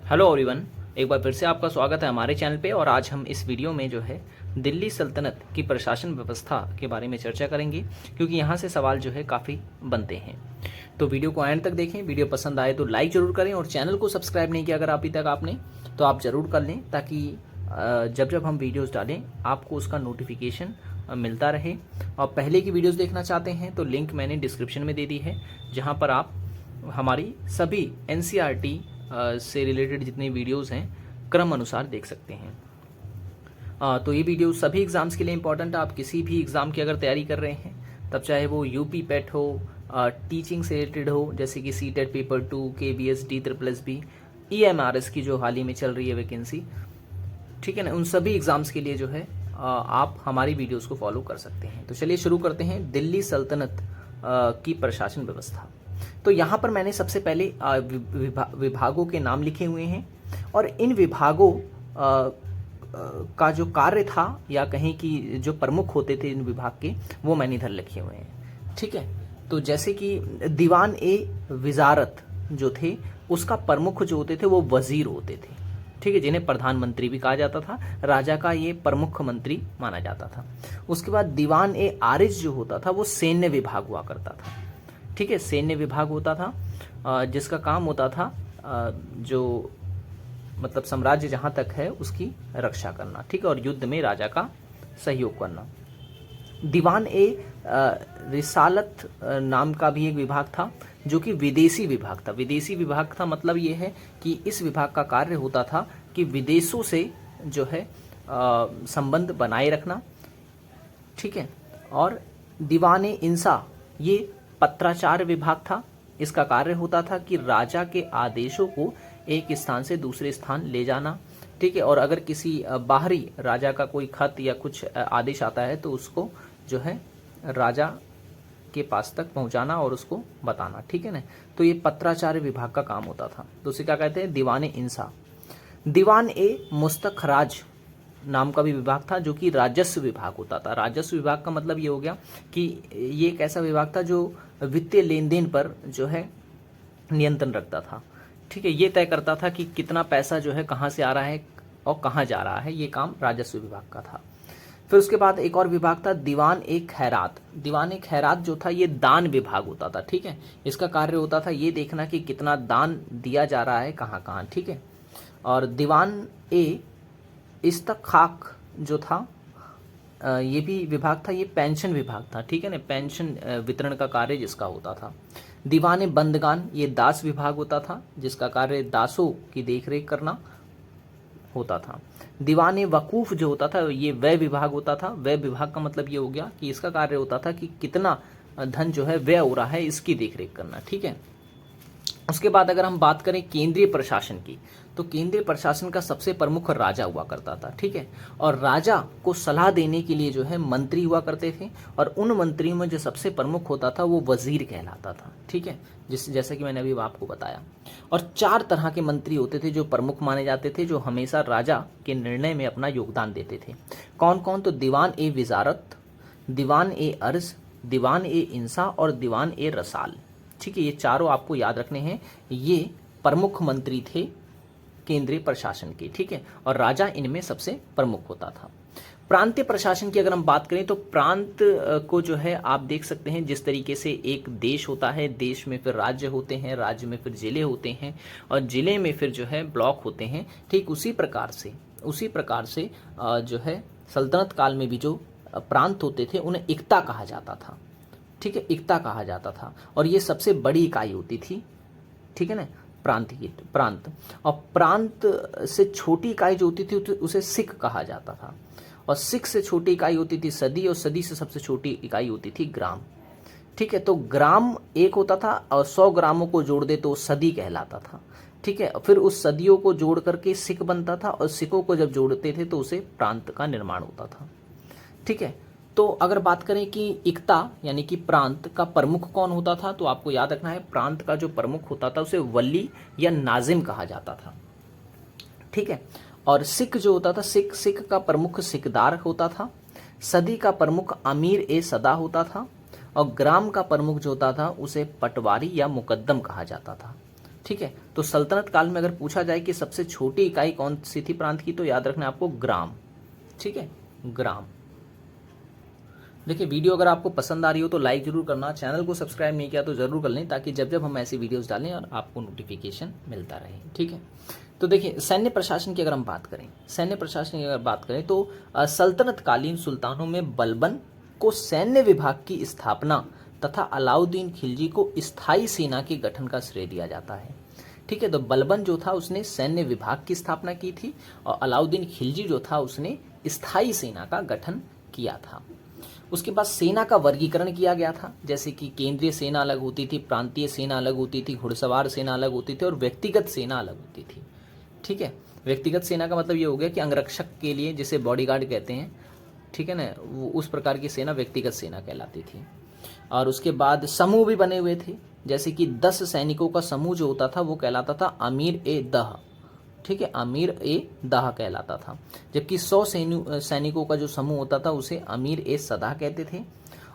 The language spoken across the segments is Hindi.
हेलो एवरीवन, एक बार फिर से आपका स्वागत है हमारे चैनल पे। और आज हम इस वीडियो में जो है दिल्ली सल्तनत की प्रशासन व्यवस्था के बारे में चर्चा करेंगे, क्योंकि यहाँ से सवाल जो है काफ़ी बनते हैं। तो वीडियो को एंड तक देखें। वीडियो पसंद आए तो लाइक ज़रूर करें, और चैनल को सब्सक्राइब नहीं किया अगर अभी तक आपने, तो आप ज़रूर कर लें, ताकि जब जब हम वीडियोज़ डालें आपको उसका नोटिफिकेशन मिलता रहे। और पहले की वीडियोज़ देखना चाहते हैं तो लिंक मैंने डिस्क्रिप्शन में दे दी है, जहाँ पर आप हमारी सभी NCERT से रिलेटेड जितनी वीडियोस हैं क्रम अनुसार देख सकते हैं। तो ये वीडियो सभी एग्ज़ाम्स के लिए इम्पोर्टेंट है। आप किसी भी एग्ज़ाम की अगर तैयारी कर रहे हैं, तब चाहे वो UP PET हो, टीचिंग से रिलेटेड हो जैसे कि CTET paper 2, KBS DSSB, EMRS की जो हाल ही में चल रही है वैकेंसी, ठीक है ना, उन सभी एग्ज़ाम्स के लिए जो है आप हमारी वीडियोस को फॉलो कर सकते हैं। तो चलिए शुरू करते हैं दिल्ली सल्तनत की प्रशासन व्यवस्था। तो यहाँ पर मैंने सबसे पहले विभागों के नाम लिखे हुए हैं, और इन विभागों का जो कार्य था या कहें कि जो प्रमुख होते थे इन विभाग के, वो मैंने इधर लिखे हुए हैं। ठीक है, तो जैसे कि दीवान ए विजारत जो थे, उसका प्रमुख जो होते थे वो वजीर होते थे। ठीक है, जिन्हें प्रधानमंत्री भी कहा जाता था। राजा का ये प्रमुख मंत्री माना जाता था। उसके बाद दीवान ए आरिज जो होता था वो सैन्य विभाग हुआ करता था। ठीक है, सैन्य विभाग होता था जिसका काम होता था जो मतलब साम्राज्य जहां तक है उसकी रक्षा करना। ठीक है, और युद्ध में राजा का सहयोग करना। दीवान ए रिसालत नाम का भी एक विभाग था, जो कि विदेशी विभाग था। विदेशी विभाग था मतलब ये है कि इस विभाग का कार्य होता था कि विदेशों से जो है संबंध बनाए रखना। ठीक है, और दीवान ए इंसा ये पत्राचार विभाग था। इसका कार्य होता था कि राजा के आदेशों को एक स्थान से दूसरे स्थान ले जाना। ठीक है, और अगर किसी बाहरी राजा का कोई खत या कुछ आदेश आता है तो उसको जो है राजा के पास तक पहुंचाना और उसको बताना। ठीक है ना, तो ये पत्राचार विभाग का काम होता था। तो उसे क्या कहते हैं, दीवान इंसा। दीवान ए मुस्तखराज नाम का भी विभाग था, जो कि राजस्व विभाग होता था। राजस्व विभाग का मतलब ये हो गया कि ये एक ऐसा विभाग था जो वित्तीय लेन देन पर जो है नियंत्रण रखता था। ठीक है, ये तय करता था कि कितना पैसा जो है कहाँ से आ रहा है और कहाँ जा रहा है। ये काम राजस्व विभाग का था। फिर उसके बाद एक और विभाग था दीवान ए खैरात। दीवान ए खैरात जो था ये दान विभाग होता था। ठीक है, इसका कार्य होता था ये देखना कि कितना दान दिया जा रहा है कहाँ कहाँ। ठीक है, और दीवान ए इस्तखाक जो था ये भी विभाग था, ये पेंशन विभाग था। ठीक है ना, पेंशन वितरण का कार्य जिसका होता था। दीवान बंदगान ये दास विभाग होता था, जिसका कार्य दासों की देखरेख करना होता था। दीवान वकूफ जो होता था ये व्यय विभाग होता था। व्यय विभाग का मतलब ये हो गया कि इसका कार्य होता था कि कितना धन जो है व्यय हो रहा है इसकी देखरेख करना। ठीक है, उसके बाद अगर हम बात करें केंद्रीय प्रशासन की, तो केंद्रीय प्रशासन का सबसे प्रमुख राजा हुआ करता था। ठीक है, और राजा को सलाह देने के लिए जो है मंत्री हुआ करते थे, और उन मंत्रियों में जो सबसे प्रमुख होता था वो वजीर कहलाता था। ठीक है, जैसा कि मैंने अभी आपको बताया। और 4 तरह के मंत्री होते थे जो प्रमुख माने जाते थे, जो हमेशा राजा के निर्णय में अपना योगदान देते थे। कौन कौन, तो दीवान ए विजारत, दीवान ए अर्ज, दीवान ए इंसा और दीवान ए रसाल। ठीक है, ये चारों आपको याद रखने हैं। ये प्रमुख मंत्री थे केंद्रीय प्रशासन के। ठीक है, और राजा इनमें सबसे प्रमुख होता था। प्रांतीय प्रशासन की अगर हम बात करें तो प्रांत को जो है आप देख सकते हैं, जिस तरीके से एक देश होता है, देश में फिर राज्य होते हैं, राज्य में फिर जिले होते हैं, और जिले में फिर जो है ब्लॉक होते हैं। ठीक उसी प्रकार से जो है सल्तनत काल में भी जो प्रांत होते थे उन्हें इक्ता कहा जाता था। ठीक है, इक्ता कहा जाता था, और ये सबसे बड़ी इकाई होती थी। ठीक है ना, प्रांत। और प्रांत से छोटी इकाई जो होती थी उसे सिख कहा जाता था, और सिख से छोटी इकाई होती थी सदी, और सदी से सबसे छोटी इकाई होती थी ग्राम। ठीक है, तो ग्राम एक होता था, और 100 ग्रामों को जोड़ दे तो सदी कहलाता था। ठीक है, फिर उस सदियों को जोड़ करके सिख बनता था, और सिखों को जब जोड़ते थे तो उसे प्रांत का निर्माण होता था। ठीक है, तो अगर बात करें कि इक्ता यानी कि प्रांत का प्रमुख कौन होता था, तो आपको याद रखना है प्रांत का जो प्रमुख होता था उसे वली या नाजिम कहा जाता था। ठीक है, और सिख जो होता था, सिख का प्रमुख सिकदार होता था। सदी का प्रमुख अमीर ए सदा होता था, और ग्राम का प्रमुख जो होता था उसे पटवारी या मुकद्दम कहा जाता था। ठीक है। तो सल्तनत काल में अगर पूछा जाए कि सबसे छोटी इकाई कौन सी थी प्रांत की, तो याद रखना आपको ग्राम। ठीक है, ग्राम। देखिए, वीडियो अगर आपको पसंद आ रही हो तो लाइक जरूर करना, चैनल को सब्सक्राइब नहीं किया तो जरूर कर लें, ताकि जब जब हम ऐसी वीडियोस डालें और आपको नोटिफिकेशन मिलता रहे। ठीक है। तो देखिए, सैन्य प्रशासन की अगर हम बात करें, सैन्य प्रशासन की अगर बात करें तो सल्तनत कालीन सुल्तानों में बलबन को सैन्य विभाग की स्थापना तथा अलाउद्दीन खिलजी को स्थायी सेना के गठन का श्रेय दिया जाता है। ठीक है। तो बलबन जो था उसने सैन्य विभाग की स्थापना की थी, और अलाउद्दीन खिलजी जो था उसने स्थायी सेना का गठन किया था। उसके बाद सेना का वर्गीकरण किया गया था, जैसे कि केंद्रीय सेना अलग होती थी, प्रांतीय सेना अलग होती थी, घुड़सवार सेना अलग होती थी और व्यक्तिगत सेना अलग होती थी। ठीक है। व्यक्तिगत सेना का मतलब ये हो गया कि अंगरक्षक के लिए, जिसे बॉडीगार्ड कहते हैं, ठीक है ना, वो उस प्रकार की सेना व्यक्तिगत सेना कहलाती थी। और उसके बाद समूह भी बने हुए थे, जैसे कि 10 सैनिकों का समूह जो होता था वो कहलाता था अमीर ए दह। ठीक है, अमीर ए दाह कहलाता था। जबकि 100 सैनिकों का जो समूह होता था उसे अमीर ए सदा कहते थे,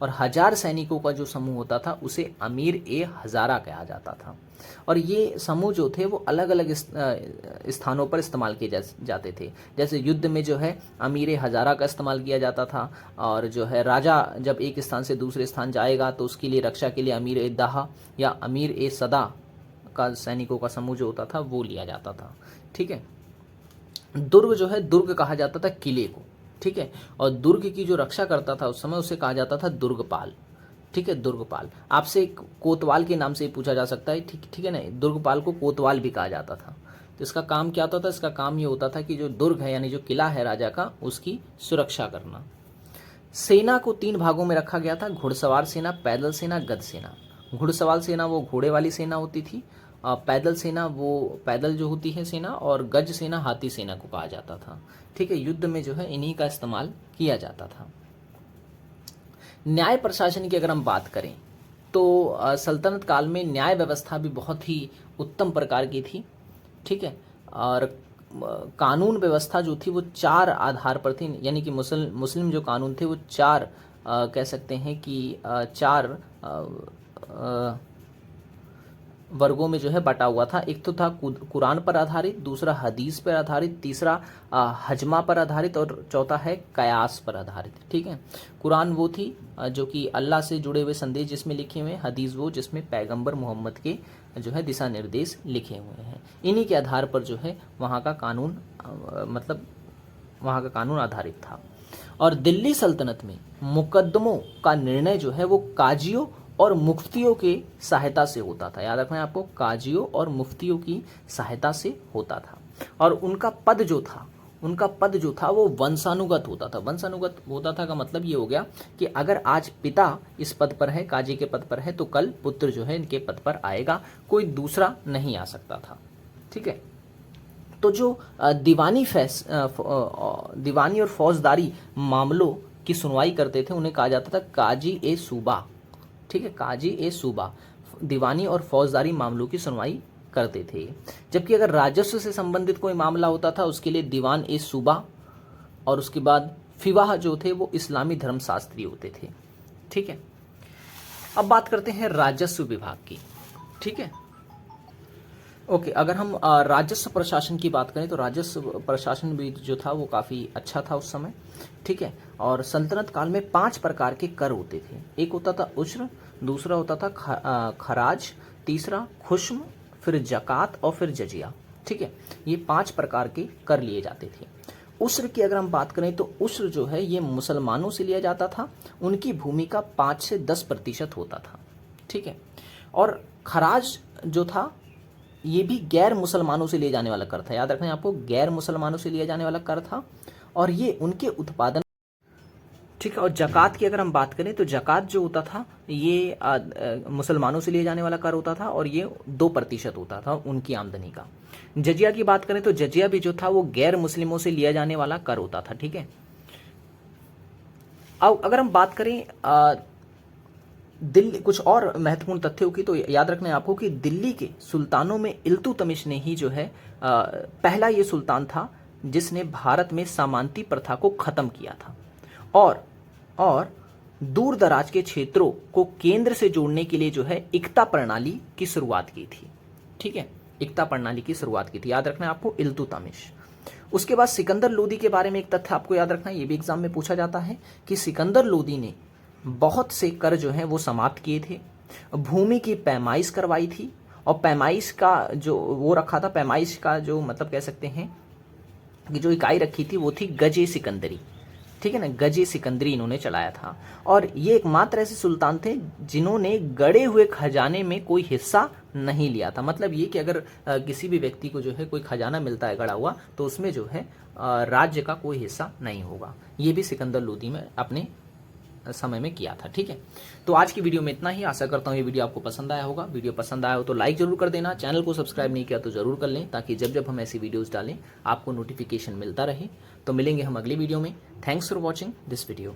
और 1000 सैनिकों का जो समूह होता था उसे अमीर ए हजारा कहा जाता था। और ये समूह जो थे वो अलग अलग स्थानों पर इस्तेमाल किए जाते थे। जैसे युद्ध में जो है अमीर ए हजारा का इस्तेमाल किया जाता था, और जो है राजा जब एक स्थान से दूसरे स्थान जाएगा तो उसके लिए रक्षा के लिए अमीर ए दाह या अमीर ए सदा का सैनिकों का समूह जो होता था वो लिया जाता था। ठीक है। दुर्ग जो है, दुर्ग कहा जाता था किले को। ठीक है। और दुर्ग की जो रक्षा करता था उस समय उसे कहा जाता था दुर्गपाल। ठीक है, दुर्गपाल। आपसे कोतवाल के नाम से ही पूछा जा सकता है। ठीक है ना, दुर्गपाल को कोतवाल भी कहा जाता था। तो इसका काम क्या होता था? इसका काम ये होता था कि जो दुर्ग है यानी जो किला है राजा का, उसकी सुरक्षा करना। सेना को 3 भागों में रखा गया था, घुड़सवार सेना, पैदल सेना, गद सेना। घुड़सवार सेना वो घोड़े वाली सेना होती थी, पैदल सेना वो पैदल जो होती है सेना, और गज सेना हाथी सेना को कहा जाता था। ठीक है। युद्ध में जो है इन्हीं का इस्तेमाल किया जाता था। न्याय प्रशासन की अगर हम बात करें तो सल्तनत काल में न्याय व्यवस्था भी बहुत ही उत्तम प्रकार की थी। ठीक है। और कानून व्यवस्था जो थी वो 4 आधार पर थी, यानी कि मुस्लिम जो कानून थे वो 4 कह सकते हैं कि 4 वर्गों में जो है बटा हुआ था। एक तो था कुरान पर आधारित, दूसरा हदीस पर आधारित, तीसरा हजमा पर आधारित, और चौथा है कयास पर आधारित। ठीक है। कुरान वो थी जो कि अल्लाह से जुड़े हुए संदेश जिसमें लिखे हुए हैं, हदीस वो जिसमें पैगंबर मोहम्मद के जो है दिशा निर्देश लिखे हुए हैं। इन्हीं के आधार पर जो है वहाँ का कानून मतलब वहाँ का कानून आधारित था। और दिल्ली सल्तनत में मुकदमों का निर्णय जो है वो काजियों और मुफ्तियों के सहायता से होता था। याद रखना है आपको, काजियों और मुफ्तियों की सहायता से होता था। और उनका पद जो था वो वंशानुगत होता था। वंशानुगत होता था का मतलब ये हो गया कि अगर आज पिता इस पद पर है, काजी के पद पर है, तो कल पुत्र जो है इनके पद पर आएगा, कोई दूसरा नहीं आ सकता था। ठीक है। तो जो दीवानी और फौजदारी मामलों की सुनवाई करते थे उन्हें कहा जाता था काजी ए सूबा। ठीक है, काजी ए सूबा दीवानी और फौजदारी मामलों की सुनवाई करते थे। जबकि अगर राजस्व से संबंधित कोई मामला होता था उसके लिए दीवान ए सूबा, और उसके बाद फिवाह जो थे वो इस्लामी धर्मशास्त्री होते थे। ठीक है। अब बात करते हैं राजस्व विभाग की। ठीक है। ओके, अगर हम राजस्व प्रशासन की बात करें तो राजस्व प्रशासन भी जो था वो काफ़ी अच्छा था उस समय। ठीक है। और सल्तनत काल में 5 प्रकार के कर होते थे। एक होता था उश्र, दूसरा होता था खराज, तीसरा खुश्म, फिर जकात और फिर जजिया। ठीक है। ये 5 प्रकार के कर लिए जाते थे। उश्र की अगर हम बात करें तो उश्र जो है ये मुसलमानों से लिया जाता था, उनकी भूमि का 5 से 10% होता था। ठीक है। और खराज जो था ये भी गैर मुसलमानों से लिए जाने वाला कर था। याद रखना है आपको, गैर मुसलमानों से लिया जाने वाला कर था, और ये उनके उत्पादन। ठीक है। और जकात की अगर हम बात करें तो जकात जो होता था ये मुसलमानों से लिए जाने वाला कर होता था, और ये 2% होता था उनकी आमदनी का। जजिया की बात करें तो जजिया भी जो था वो गैर मुस्लिमों से लिया जाने वाला कर होता था। ठीक है। अब अगर हम बात करें दिल्ली कुछ और महत्वपूर्ण तथ्यों की, तो याद रखना है आपको कि दिल्ली के सुल्तानों में इल्तुतमिश ने ही जो है पहला ये सुल्तान था जिसने भारत में सामंती प्रथा को खत्म किया था, और दूर दराज के क्षेत्रों को केंद्र से जोड़ने के लिए जो है इक्ता प्रणाली की शुरुआत की थी। ठीक है। एकता प्रणाली की शुरुआत की थी। याद रखना है आपको, इल्तुतमिश। उसके बाद सिकंदर लोदी के बारे में एक तथ्य आपको याद रखना है, ये भी एग्जाम में पूछा जाता है कि सिकंदर लोदी ने बहुत से कर जो हैं वो समाप्त किए थे, भूमि की पैमाइश करवाई थी, और पैमाइश का जो वो रखा था, पैमाइश का जो मतलब कह सकते हैं कि जो इकाई रखी थी वो थी गजे सिकंदरी, ठीक है ना, गजे सिकंदरी इन्होंने चलाया था। और ये एकमात्र ऐसे सुल्तान थे जिन्होंने गड़े हुए खजाने में कोई हिस्सा नहीं लिया था। मतलब ये कि अगर किसी भी व्यक्ति को जो है कोई खजाना मिलता है गड़ा हुआ, तो उसमें जो है राज्य का कोई हिस्सा नहीं होगा। ये भी सिकंदर लोदी में अपने समय में किया था, ठीक है। तो आज की वीडियो में इतना ही। आशा करता हूँ ये वीडियो आपको पसंद आया होगा। वीडियो पसंद आया हो तो लाइक जरूर कर देना, चैनल को सब्सक्राइब नहीं किया तो जरूर कर लें, ताकि जब जब हम ऐसी वीडियोस डालें आपको नोटिफिकेशन मिलता रहे। तो मिलेंगे हम अगली वीडियो में। Thanks for watching this video.